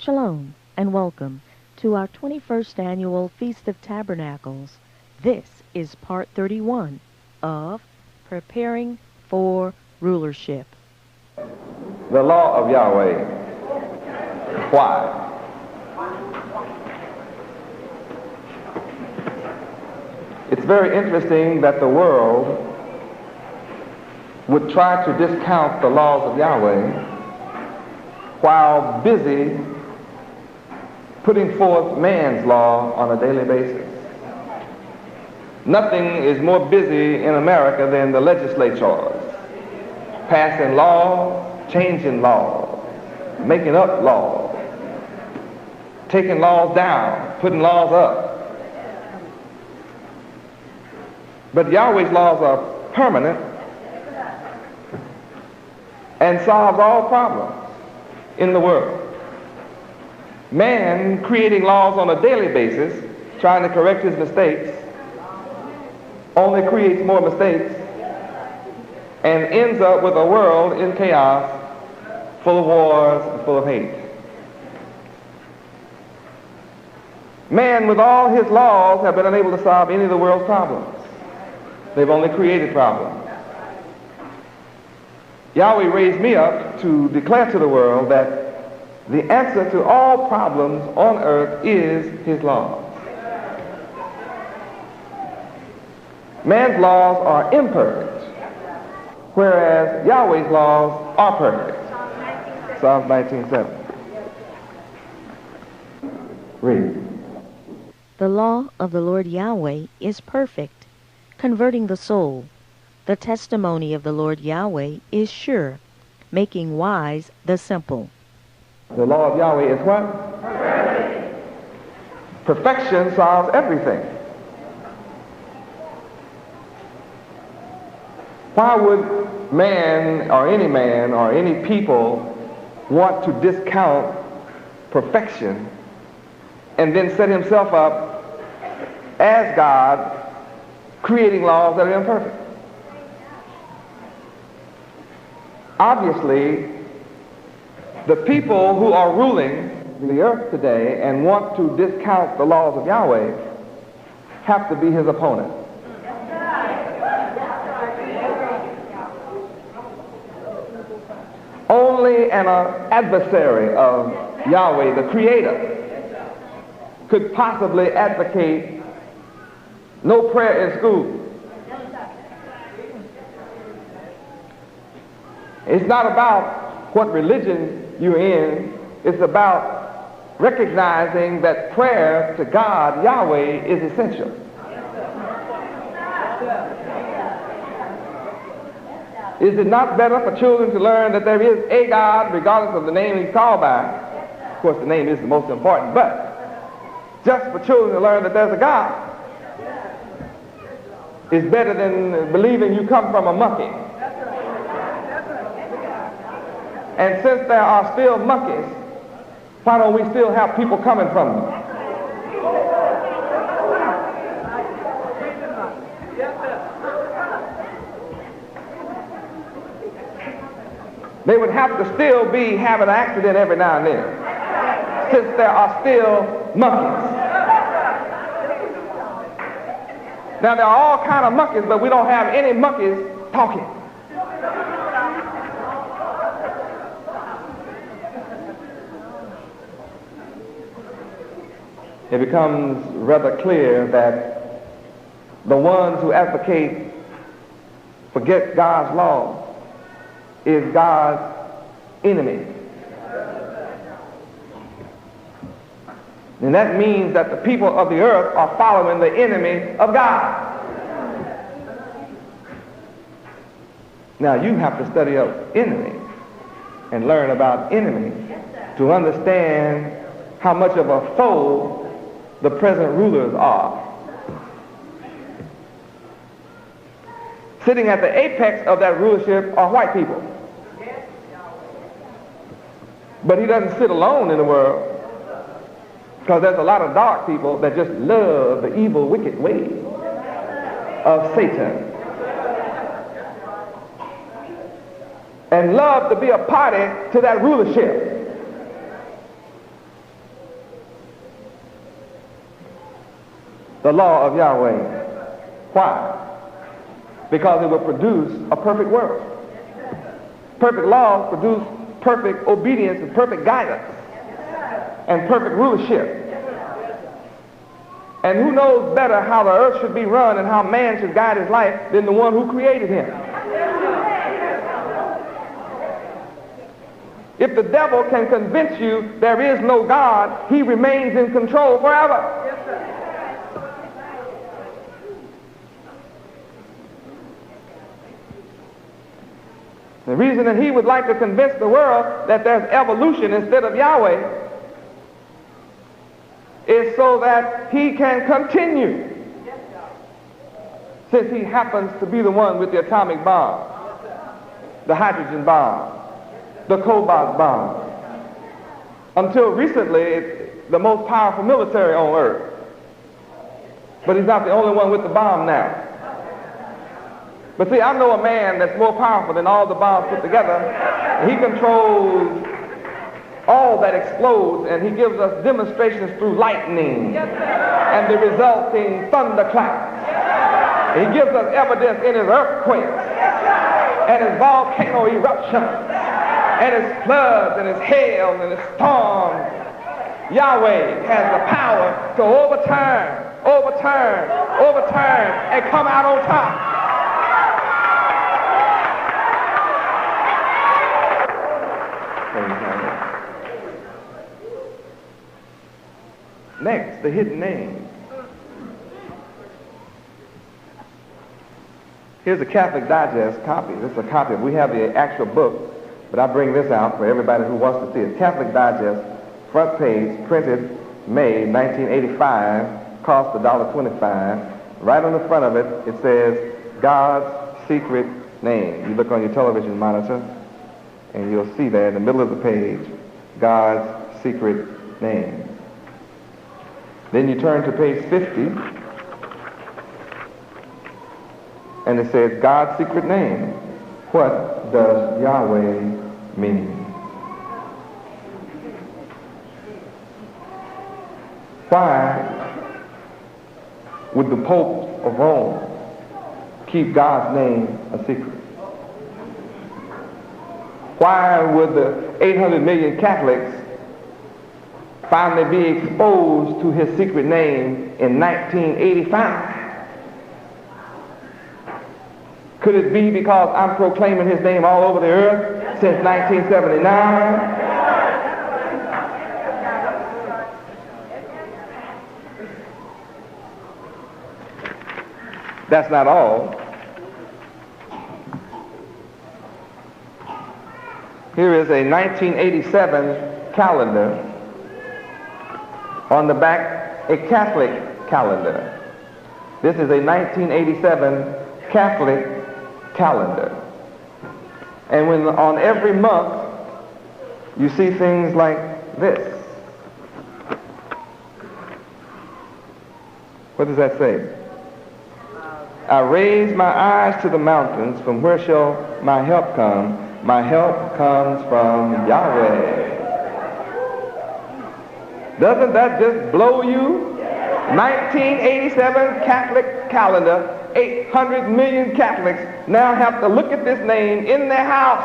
Shalom and welcome to our 21st annual Feast of Tabernacles. This is part 31 of Preparing for Rulership. The law of Yahweh. Why? It's very interesting that the world would try to discount the laws of Yahweh while busy putting forth man's law on a daily basis. Nothing is more busy in America than the legislatures, passing laws, changing laws, making up laws, taking laws down, putting laws up. But Yahweh's laws are permanent and solves all problems in the world. Man creating laws on a daily basis, trying to correct his mistakes, only creates more mistakes and ends up with a world in chaos, full of wars and full of hate. Man, with all his laws, have been unable to solve any of the world's problems. They've only created problems. Yahweh raised me up to declare to the world that the answer to all problems on earth is his laws. Man's laws are imperfect, whereas Yahweh's laws are perfect. Psalms 19:7. Read. The law of the Lord Yahweh is perfect, converting the soul. The testimony of the Lord Yahweh is sure, making wise the simple. The law of Yahweh is what? Perfect. Perfection solves everything. Why would man or any people want to discount perfection and then set himself up as God, creating laws that are imperfect? Obviously, the people who are ruling the earth today and want to discount the laws of Yahweh have to be his opponent. Only an adversary of Yahweh, the Creator, could possibly advocate no prayer in school. It's not about what religion you're in. It's about recognizing that prayer to God, Yahweh, is essential. Is it not better for children to learn that there is a God, regardless of the name he's called by? Of course, the name is the most important, but just for children to learn that there's a God is better than believing you come from a monkey. And since there are still monkeys, why don't we still have people coming from them? They would have to still be having an accident every now and then, since there are still monkeys. Now, there are all kinds of monkeys, but we don't have any monkeys talking. It becomes rather clear that the ones who advocate forget God's law is God's enemy. And that means that the people of the earth are following the enemy of God. Now you have to study up enemy and learn about enemy to understand how much of a foe the present rulers are. Sitting at the apex of that rulership are white people. But he doesn't sit alone in the world, because there's a lot of dark people that just love the evil, wicked ways of Satan and love to be a party to that rulership. the law of Yahweh. Why? Because it will produce a perfect world. Perfect laws produce perfect obedience and perfect guidance and perfect rulership. And who knows better how the earth should be run and how man should guide his life than the one who created him? If the devil can convince you there is no God, he remains in control forever. The reason that he would like to convince the world that there's evolution instead of Yahweh is so that he can continue, since he happens to be the one with the atomic bomb, the hydrogen bomb, the cobalt bomb. Until recently, the most powerful military on earth. But he's not the only one with the bomb now. But see, I know a man that's more powerful than all the bombs put together. He controls all that explodes, and he gives us demonstrations through lightning and the resulting thunderclaps. He gives us evidence in his earthquakes and his volcano eruptions and his floods and his hail and his storms. Yahweh has the power to overturn, and come out on top. Next, the hidden name. Here's a Catholic Digest copy. This is a copy. We have the actual book, but I bring this out for everybody who wants to see it. Catholic Digest, front page, printed May 1985, cost $1.25. Right on the front of it, it says, God's secret name. You look on your television monitor, and you'll see there in the middle of the page, God's secret name. Then you turn to page 50, and it says, God's secret name. What does Yahweh mean? Why would the Pope of Rome keep God's name a secret? Why would the 800 million Catholics finally be exposed to his secret name in 1985? Could it be because I'm proclaiming his name all over the earth since 1979? That's not all. Here is a 1987 calendar. On the back, a Catholic calendar. This is a 1987 Catholic calendar. And when on every month, you see things like this. What does that say? I raise my eyes to the mountains, from where shall my help come? My help comes from Yahweh. Doesn't that just blow you? 1987 Catholic calendar, 800 million Catholics now have to look at this name in their house.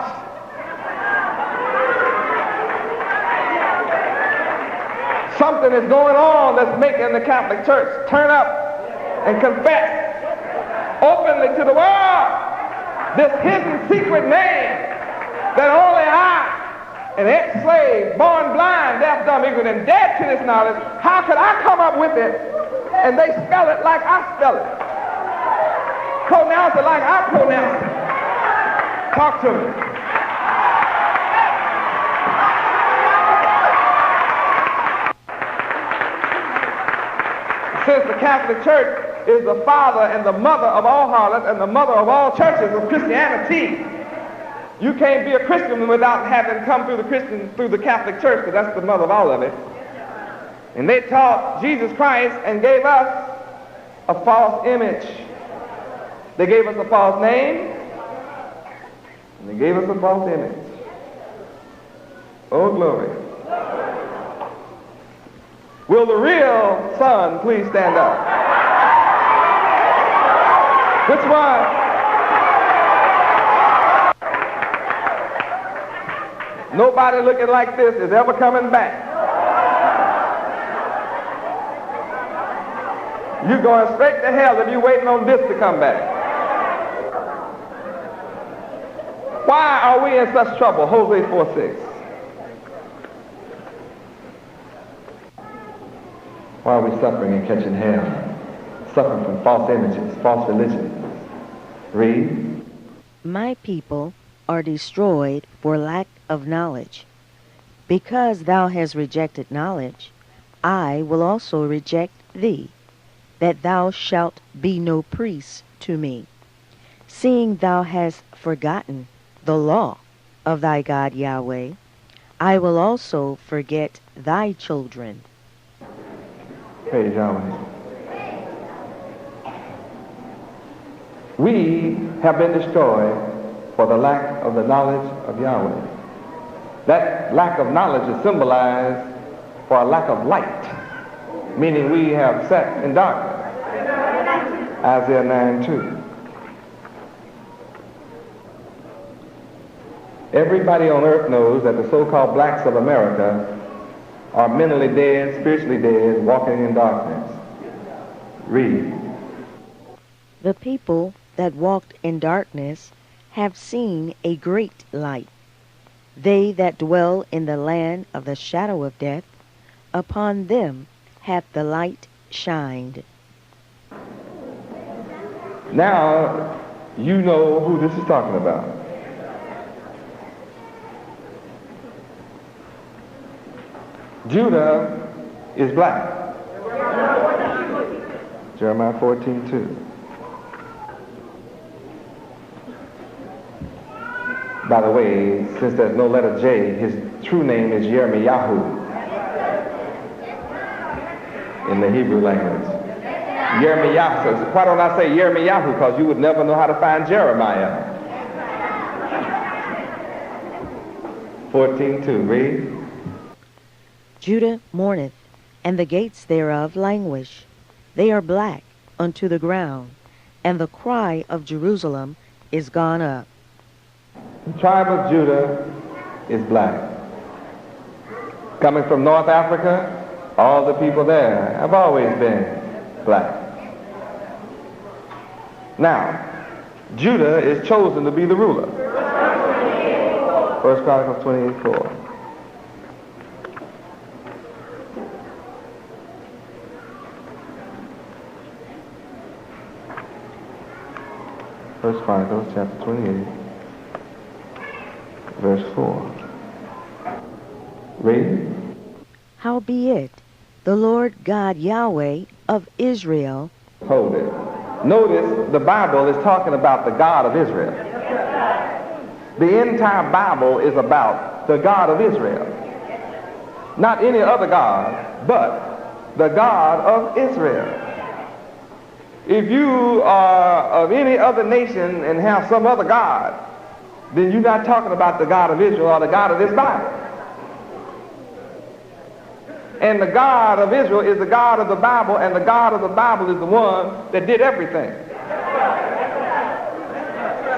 Something is going on that's making the Catholic Church turn up and confess openly to the world this hidden secret name that only I, an ex-slave, born blind, deaf, dumb, ignorant, and dead to this knowledge, how could I come up with it and they spell it like I spell it? Pronounce it like I pronounce it. Talk to me. Since the Catholic Church is the father and the mother of all harlots and the mother of all churches of Christianity, you can't be a Christian without having come through the Catholic Church, because that's the mother of all of it. And they taught Jesus Christ and gave us a false image. They gave us a false name, and they gave us a false image. Oh, glory. Will the real son please stand up? Which one? Nobody looking like this is ever coming back. You're going straight to hell if you're waiting on this to come back. Why are we in such trouble? Hosea 4:6. Why are we suffering and catching hell? Suffering from false images, false religions. Read. My people are destroyed for lack of knowledge. Because thou hast rejected knowledge, I will also reject thee, that thou shalt be no priest to me. Seeing thou hast forgotten the law of thy God Yahweh, I will also forget thy children. Praise Yahweh. We have been destroyed for the lack of the knowledge of Yahweh. That lack of knowledge is symbolized for a lack of light, meaning we have sat in darkness. Isaiah 9:2. Everybody on earth knows that the so-called blacks of America are mentally dead, spiritually dead, walking in darkness. Read. The people that walked in darkness have seen a great light. They that dwell in the land of the shadow of death, upon them hath the light shined. Now, you know who this is talking about. Judah is black. Jeremiah 14:2. By the way, since there's no letter J, his true name is Yirmiyahu in the Hebrew language. Yirmiyahu. Why don't I say Yirmiyahu? Because you would never know how to find Jeremiah. 14:2. Read. Judah mourneth, and the gates thereof languish. They are black unto the ground, and the cry of Jerusalem is gone up. The tribe of Judah is black. Coming from North Africa, all the people there have always been black. Now, Judah is chosen to be the ruler. 1 Chronicles 28:4. First Chronicles chapter 28, verse 4. Read. Howbeit, the Lord God Yahweh of Israel. Hold it. Notice the Bible is talking about the God of Israel. The entire Bible is about the God of Israel. Not any other God, but the God of Israel. If you are of any other nation and have some other God, then you're not talking about the God of Israel or the God of this Bible. And the God of Israel is the God of the Bible, and the God of the Bible is the one that did everything.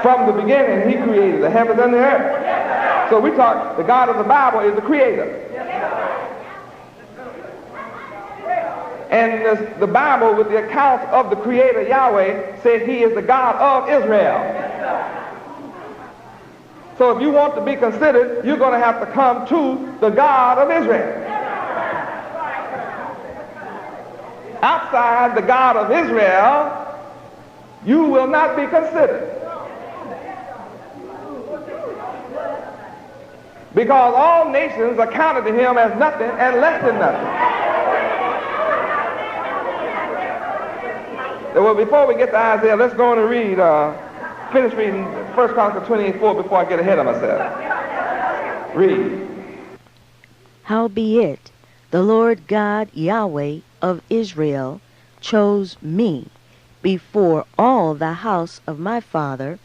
From the beginning, he created the heavens and the earth. So we talk, the God of the Bible is the creator. And the Bible, with the account of the creator Yahweh, says he is the God of Israel. So if you want to be considered, you're going to have to come to the God of Israel. Outside the God of Israel, you will not be considered. Because all nations are counted to him as nothing and less than nothing. Well, before we get to Isaiah, let's go on and read, finish reading 1 Chronicles 28:4 before I get ahead of myself. Read. Howbeit, the Lord God Yahweh of Israel chose me before all the house of my father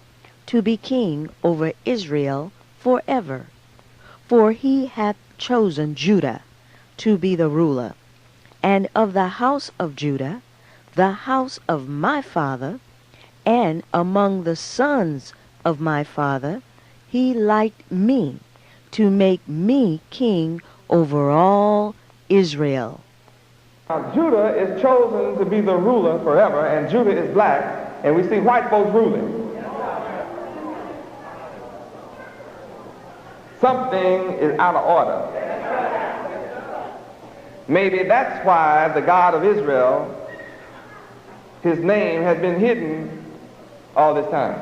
to be king over Israel forever. For he hath chosen Judah to be the ruler, and of the house of Judah, the house of my father, And among the sons of my father, he liked me to make me king over all Israel. Now, Judah is chosen to be the ruler forever, and Judah is black, and we see white folks ruling. Something is out of order. Maybe that's why the God of Israel, his name has been hidden all this time.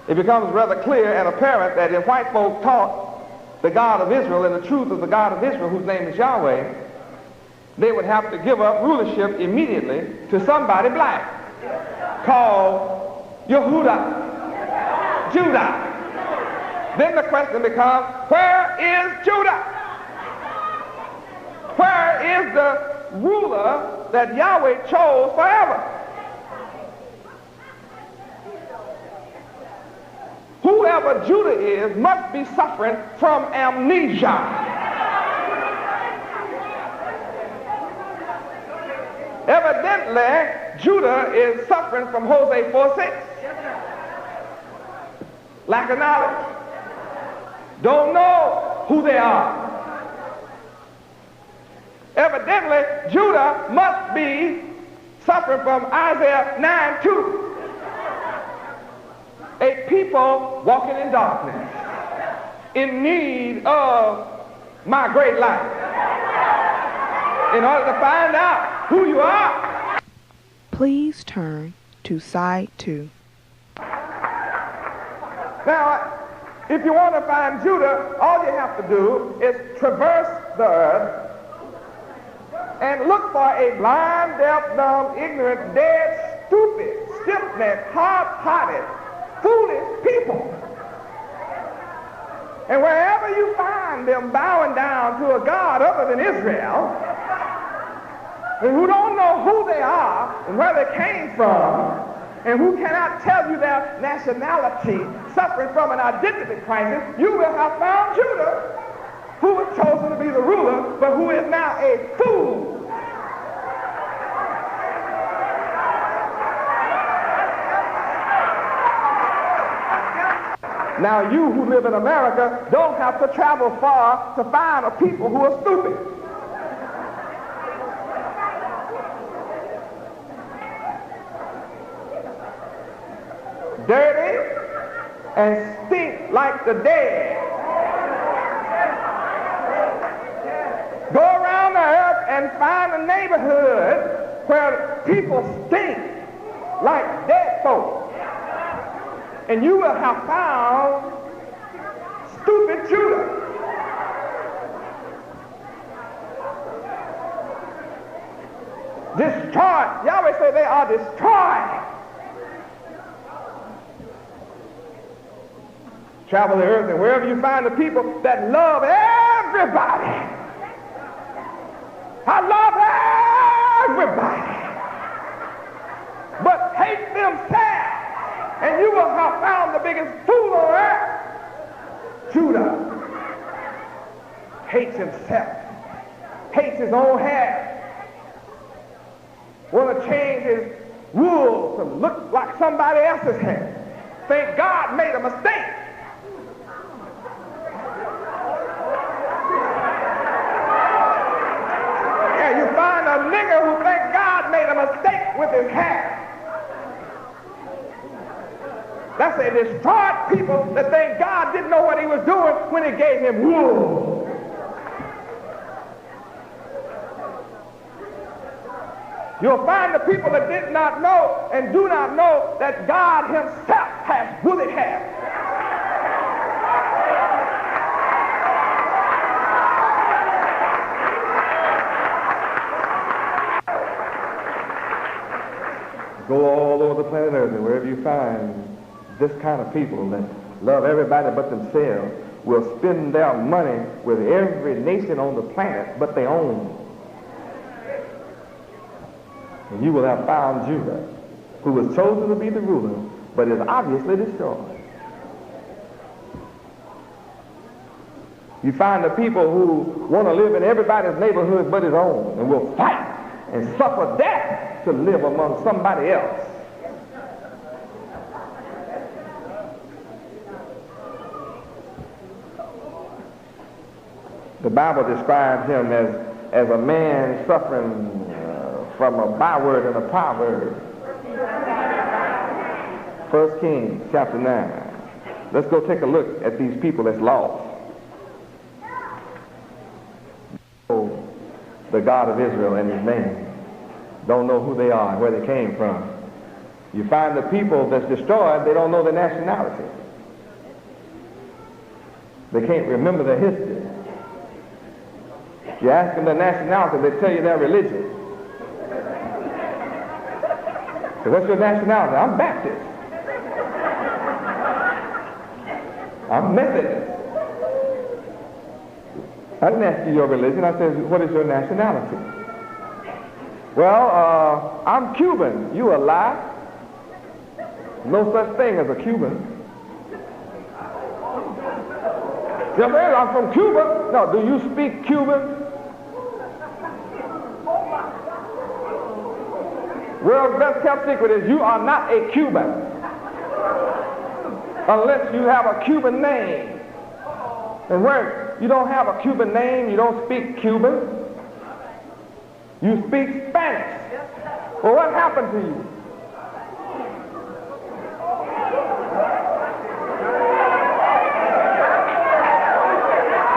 It becomes rather clear and apparent that if white folk taught the God of Israel and the truth of the God of Israel, whose name is Yahweh, they would have to give up rulership immediately to somebody black called Yehuda, Judah. Then the question becomes, where is Judah? Where is the ruler that Yahweh chose forever? Whoever Judah is must be suffering from amnesia. Evidently, Judah is suffering from Hosea 4:6. Lack of knowledge. Don't know who they are. Evidently, Judah must be suffering from Isaiah 9:2. A people walking in darkness, in need of my great light. In order to find out who you are, please turn to side 2. Now, if you want to find Judah, all you have to do is traverse the earth and look for a blind, deaf, dumb, ignorant, dead, stupid, stiff-necked, hard-hearted, foolish people. And wherever you find them bowing down to a God other than Israel, and who don't know who they are and where they came from, and who cannot tell you their nationality, suffering from an identity crisis, you will have found Judah, who was chosen to be the ruler, but who is now a fool. Now you who live in America don't have to travel far to find a people who are stupid. Dirty and stink like the dead. Go around the earth and find a neighborhood where people stink like dead folks. And you will have found stupid Judah. Destroyed. Yahweh said they are destroyed. Travel the earth, and wherever you find the people that love everybody. I love everybody. But hate themselves. And you will have found the biggest fool on earth. Judah hates himself, hates his own hair, want to change his wool to look like somebody else's hair. Think God made a mistake. Yeah, you find a nigger who thinks God made a mistake with his hair. That's a destroyed people that think God didn't know what he was doing when he gave him wool. You'll find the people that did not know and do not know that God himself has woolly hair. Go all over the planet Earth, and wherever you find this kind of people that love everybody but themselves will spend their money with every nation on the planet but their own. And you will have found Judah, who was chosen to be the ruler, but is obviously destroyed. You find the people who want to live in everybody's neighborhood but his own, and will fight and suffer death to live among somebody else. The Bible describes him as a man suffering from a byword and a proverb. 1 Kings chapter 9. Let's go take a look at these people that's lost. Oh, the God of Israel and his name. Don't know who they are and where they came from. You find the people that's destroyed, they don't know their nationality. They can't remember their history. You ask them their nationality, they tell you their religion. So what's your nationality? I'm Baptist. I'm Methodist. I didn't ask you your religion. I said, what is your nationality? Well, I'm Cuban. You a lie. No such thing as a Cuban. You say, I'm from Cuba. No, do you speak Cuban? World's best kept secret is you are not a Cuban unless you have a Cuban name. And where you don't have a Cuban name, you don't speak Cuban, you speak Spanish. Well, what happened to you?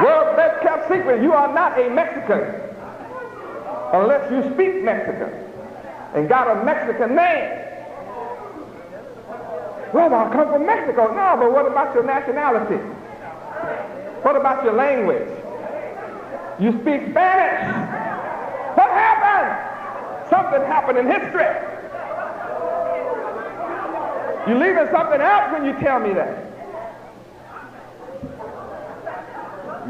World's best kept secret, you are not a Mexican unless you speak Mexican and got a Mexican name. Well, I come from Mexico. No, but what about your nationality? What about your language? You speak Spanish. What happened? Something happened in history. You're leaving something out when you tell me that.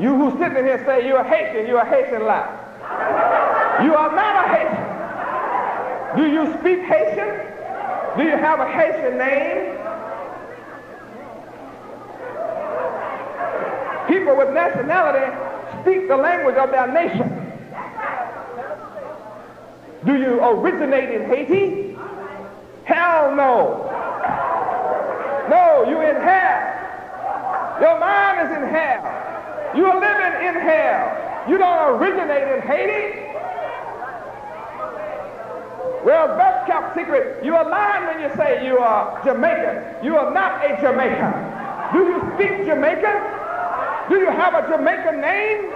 You who sitting here say you're a Haitian lie. You are not a Haitian. Do you speak Haitian? Do you have a Haitian name? People with nationality speak the language of their nation. Do you originate in Haiti? Hell no. No, you're in hell. Your mind is in hell. You're living in hell. You don't originate in Haiti. Well, best kept secret, you are lying when you say you are Jamaican. You are not a Jamaican. Do you speak Jamaican? Do you have a Jamaican name?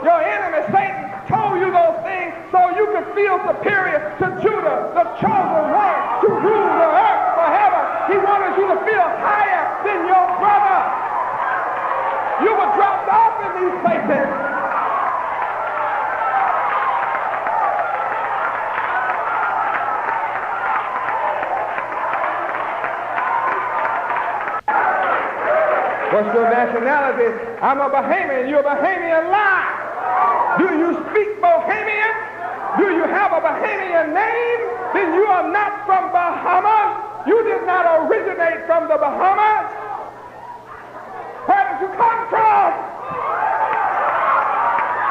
Your enemy, Satan, told you those things so you could feel superior to Judah, the chosen one, to rule the earth forever. He wanted you to feel higher than your brother. You were dropped off in these places. What's your nationality? I'm a Bahamian. You're a Bahamian lie. Do you speak Bahamian? Do you have a Bahamian name? Then you are not from Bahamas. You did not originate from the Bahamas. Where did you come from?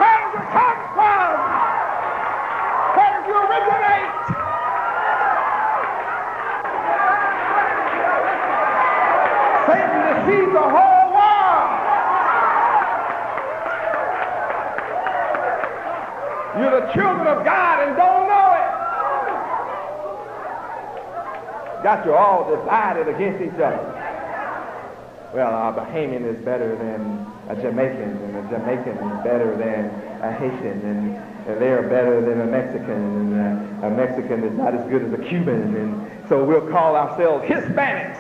Where did you come from? Where did you originate? Satan deceives the whole world. You're the children of God and don't know it. Got you all divided against each other. Well, a Bahamian is better than a Jamaican, and a Jamaican is better than a Haitian, and they're better than a Mexican, and a Mexican is not as good as a Cuban, and so we'll call ourselves Hispanics.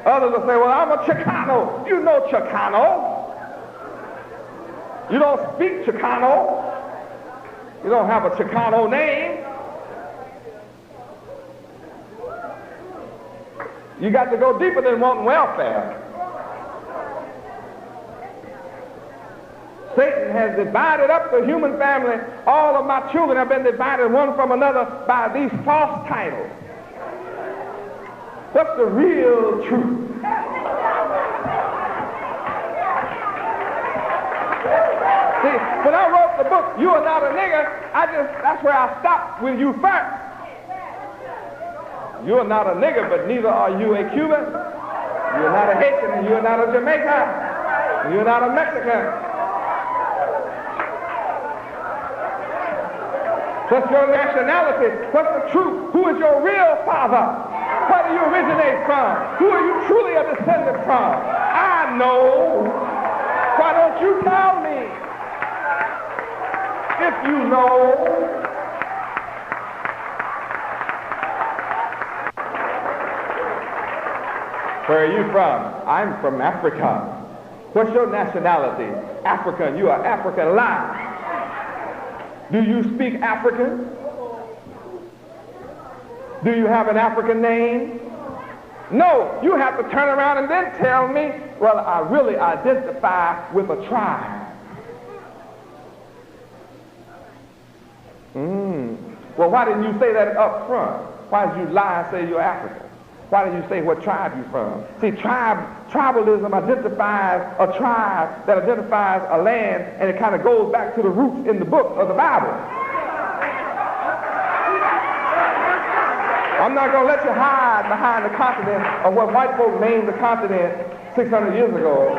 Others will say, well, I'm a Chicano. You know Chicano. You don't speak Chicano. You don't have a Chicano name. You got to go deeper than wanting welfare. Satan has divided up the human family. All of my children have been divided one from another by these false titles. What's the real truth? See, when I wrote the book, You Are Not a Nigger, that's where I stopped with you first. You are not a nigger, but neither are you a Cuban. You are not a Haitian, and you are not a Jamaican. You're not a Mexican. What's your nationality? What's the truth? Who is your real father? Where do you originate from? Who are you truly a descendant from? I know. Why don't you tell me? If you know. Where are you from? I'm from Africa. What's your nationality? African. You are African. Lie. Do you speak African? Do you have an African name? No. You have to turn around and then tell me, well, I really identify with a tribe. Well, why didn't you say that up front? Why did you lie and say you're African? Why did you say what tribe you're from? See, tribalism identifies a tribe that identifies a land, and it kind of goes back to the roots in the book of the Bible. I'm not going to let you hide behind the continent of what white folk named the continent 600 years ago.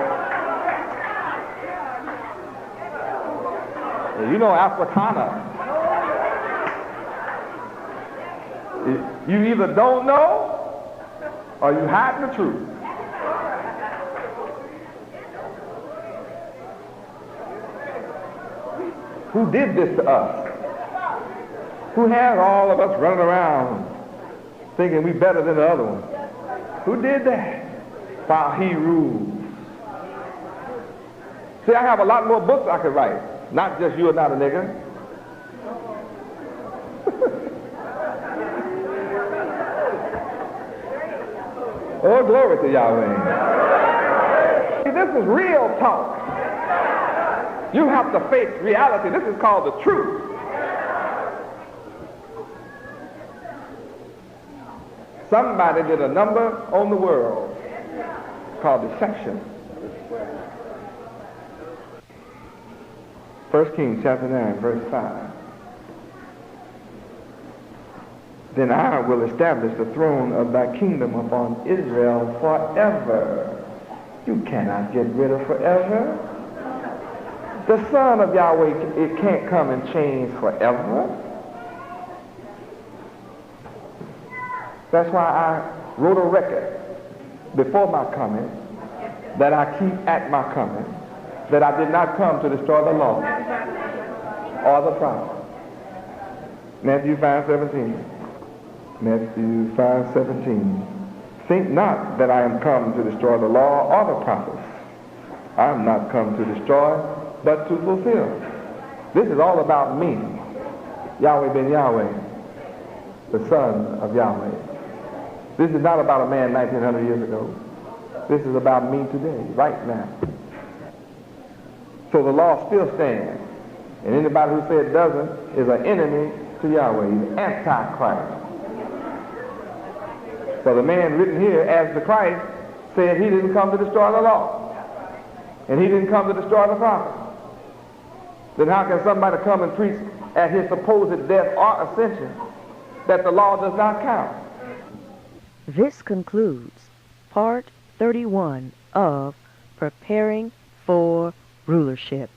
You know Africana. You either don't know or you hide the truth. Who did this to us? Who has all of us running around thinking we better than the other one? Who did that? While he rules. See, I have a lot more books I could write. Not just You Are Not a Nigger. Oh, glory to Yahweh. See, this is real talk. You have to face reality. This is called the truth. Somebody did a number on the world called deception. 1 Kings chapter 9, verse 5. Then I will establish the throne of thy kingdom upon Israel forever. You cannot get rid of forever. The Son of Yahweh, it can't come and change forever. That's why I wrote a record before my coming that I keep at my coming, that I did not come to destroy the law or the prophet. Matthew 5:17. Matthew 5:17. Think not that I am come to destroy the law or the prophets. I am not come to destroy, but to fulfill. This is all about me, Yahweh ben Yahweh, the Son of Yahweh. This is not about a man 1900 years ago. This is about me today, right now. So the law still stands. And anybody who says it doesn't is an enemy to Yahweh. He's antichrist. So the man written here as the Christ said he didn't come to destroy the law. And he didn't come to destroy the prophet. Then how can somebody come and preach at his supposed death or ascension that the law does not count? This concludes Part 31 of Preparing for Rulership.